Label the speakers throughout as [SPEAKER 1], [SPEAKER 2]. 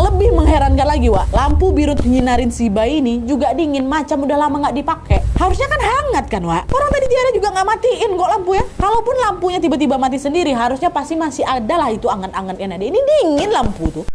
[SPEAKER 1] lebih mengherankan lagi, Wak, lampu biru nyinarin si bayi ini juga dingin, macam udah lama nggak dipakai. Harusnya kan hangat kan, Wak? Orang tadi Tiara juga nggak matiin kok lampu ya. Kalaupun lampunya tiba-tiba mati sendiri, harusnya pasti masih ada lah itu angan-angan yang ada. Ini dingin lampu tuh.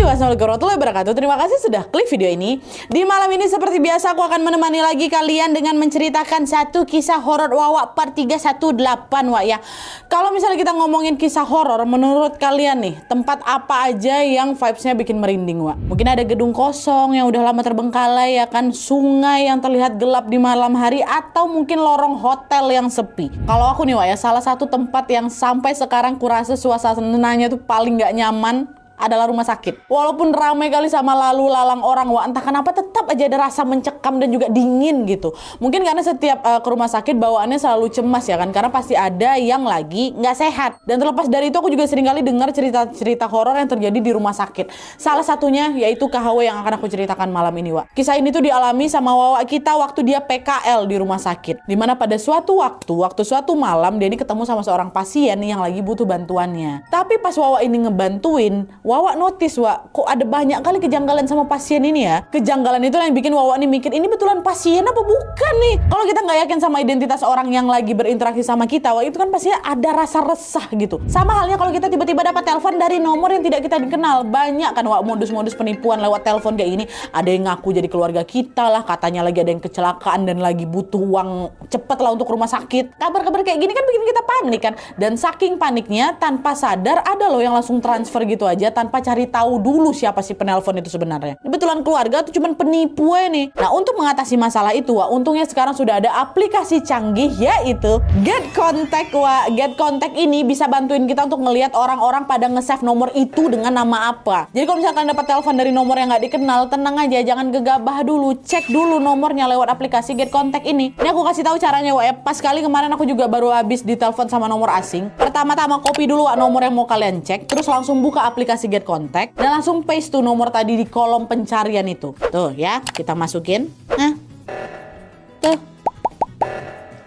[SPEAKER 1] Wassalamualaikum warahmatullahi wabarakatuh. Terima kasih sudah klik video ini. Di malam ini seperti biasa aku akan menemani lagi kalian dengan menceritakan satu kisah horor Wawa part 318, Wak ya. Kalau misalnya kita ngomongin kisah horor, menurut kalian nih, tempat apa aja yang vibes-nya bikin merinding, Wak? Mungkin ada gedung kosong yang udah lama terbengkalai ya kan, sungai yang terlihat gelap di malam hari, atau mungkin lorong hotel yang sepi. Kalau aku nih, Wak ya, salah satu tempat yang sampai sekarang kurasa suasananya tuh paling gak nyaman adalah rumah sakit. Walaupun ramai kali sama lalu lalang orang, Wak, entah kenapa tetap aja ada rasa mencekam dan juga dingin gitu. Mungkin karena setiap ke rumah sakit bawaannya selalu cemas ya kan, karena pasti ada yang lagi nggak sehat. Dan terlepas dari itu, aku juga sering kali dengar cerita-cerita horor yang terjadi di rumah sakit. Salah satunya yaitu KHW yang akan aku ceritakan malam ini, Wak. Kisah ini tuh dialami sama Wawa kita waktu dia PKL di rumah sakit. Dimana pada suatu suatu malam dia ini ketemu sama seorang pasien yang lagi butuh bantuannya. Tapi pas Wawa ini ngebantuin, Wawa notice, Wak, kok ada banyak kali kejanggalan sama pasien ini ya. Kejanggalan itu yang bikin Wawa nih mikir, ini betulan pasien apa bukan nih? Kalau kita nggak yakin sama identitas orang yang lagi berinteraksi sama kita, Wak, itu kan pasti ada rasa resah gitu. Sama halnya kalau kita tiba-tiba dapat telepon dari nomor yang tidak kita dikenal. Banyak kan, Wak, modus-modus penipuan lewat telepon kayak gini. Ada yang ngaku jadi keluarga kita lah, katanya lagi ada yang kecelakaan dan lagi butuh uang cepet lah untuk rumah sakit. Kabar-kabar kayak gini kan bikin kita panik kan. Dan saking paniknya, tanpa sadar ada loh yang langsung transfer gitu aja tanpa cari tahu dulu siapa si penelpon itu sebenarnya. Betulan keluarga atau cuman penipu nih. Nah, untuk mengatasi masalah itu, Wak, untungnya sekarang sudah ada aplikasi canggih yaitu Get Contact, Wak. Get Contact ini bisa bantuin kita untuk ngelihat orang-orang pada nge-save nomor itu dengan nama apa. Jadi kalau misalkan dapat telepon dari nomor yang nggak dikenal, tenang aja, jangan gegabah dulu, cek dulu nomornya lewat aplikasi Get Contact ini. Ini aku kasih tahu caranya, Wak ya. Pas kali kemarin aku juga baru habis ditelepon sama nomor asing. Pertama-tama copy dulu, Wak, nomor yang mau kalian cek, terus langsung buka aplikasi Get Contact dan langsung paste tuh nomor tadi di kolom pencarian itu. Tuh ya, kita masukin. Nah, tuh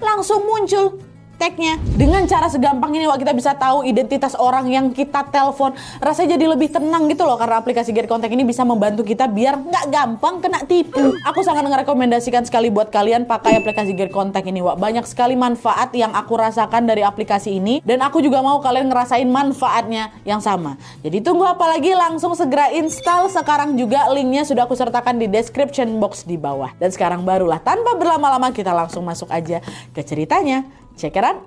[SPEAKER 1] langsung muncul tagnya. Dengan cara segampang ini, Wak, kita bisa tahu identitas orang yang kita telepon. Rasanya jadi lebih tenang gitu loh, karena aplikasi Get Contact ini bisa membantu kita biar nggak gampang kena tipu. Aku sangat merekomendasikan sekali buat kalian pakai aplikasi Get Contact ini, Wak. Banyak sekali manfaat yang aku rasakan dari aplikasi ini, dan aku juga mau kalian ngerasain manfaatnya yang sama. Jadi tunggu apa lagi, langsung segera install sekarang juga. Linknya sudah aku sertakan di description box di bawah. Dan sekarang barulah tanpa berlama-lama kita langsung masuk aja ke ceritanya. Check it out.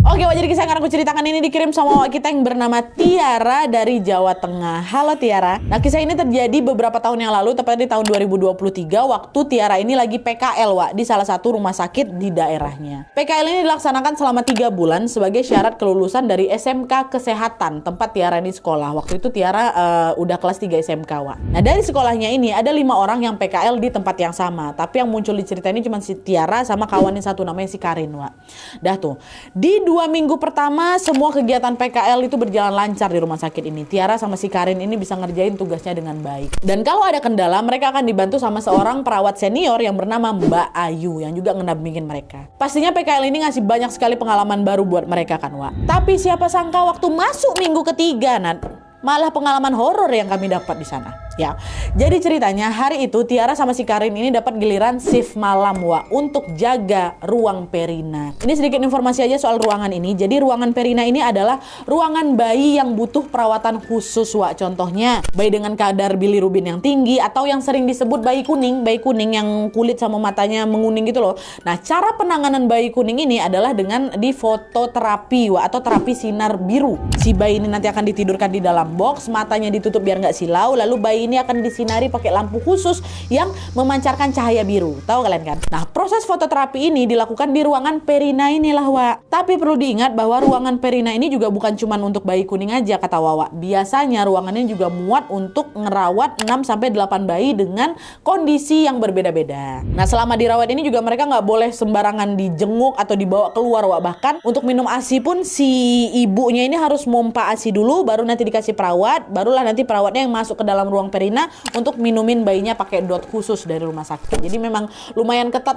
[SPEAKER 1] Oke, Wak, jadi kisah yang akan aku ceritakan ini dikirim sama Wak kita yang bernama Tiara dari Jawa Tengah. Halo Tiara. Nah, kisah ini terjadi beberapa tahun yang lalu, tepatnya di tahun 2023, waktu Tiara ini lagi PKL, Wak, di salah satu rumah sakit di daerahnya. PKL ini dilaksanakan selama 3 bulan sebagai syarat kelulusan dari SMK Kesehatan, tempat Tiara ini sekolah. Waktu itu Tiara udah kelas 3 SMK, Wak. Nah, dari sekolahnya ini ada 5 orang yang PKL di tempat yang sama. Tapi yang muncul di cerita ini cuma si Tiara sama kawannya satu namanya si Karin, Wak. Dah tuh, di 2 minggu pertama semua kegiatan PKL itu berjalan lancar di rumah sakit ini. Tiara sama si Karin ini bisa ngerjain tugasnya dengan baik. Dan kalau ada kendala, mereka akan dibantu sama seorang perawat senior yang bernama Mbak Ayu yang juga ngedampingin mereka. Pastinya PKL ini ngasih banyak sekali pengalaman baru buat mereka kan, Wak. Tapi siapa sangka waktu masuk minggu ketiga, malah pengalaman horor yang kami dapat di sana. Ya, jadi ceritanya hari itu Tiara sama si Karin ini dapat giliran shift malam, Wak, untuk jaga ruang Perina. Ini sedikit informasi aja soal ruangan ini. Jadi ruangan Perina ini adalah ruangan bayi yang butuh perawatan khusus, Wak. Contohnya bayi dengan kadar bilirubin yang tinggi atau yang sering disebut bayi kuning yang kulit sama matanya menguning gitu loh. Nah, cara penanganan bayi kuning ini adalah dengan di fototerapi, Wak, atau terapi sinar biru. Si bayi ini nanti akan ditidurkan di dalam box, matanya ditutup biar nggak silau, lalu bayi ini akan disinari pakai lampu khusus yang memancarkan cahaya biru. Tahu kalian kan? Nah, proses fototerapi ini dilakukan di ruangan Perina inilah, Wak. Tapi perlu diingat bahwa ruangan Perina ini juga bukan cuma untuk bayi kuning aja, kata Wawa. Biasanya ruangannya juga muat untuk ngerawat 6-8 bayi dengan kondisi yang berbeda-beda. Nah, selama dirawat ini juga mereka nggak boleh sembarangan dijenguk atau dibawa keluar, Wak. Bahkan untuk minum ASI pun si ibunya ini harus mompa ASI dulu, baru nanti dikasih perawat, barulah nanti perawatnya yang masuk ke dalam ruang Perina untuk minumin bayinya pakai dot khusus dari rumah sakit. Jadi memang lumayan ketat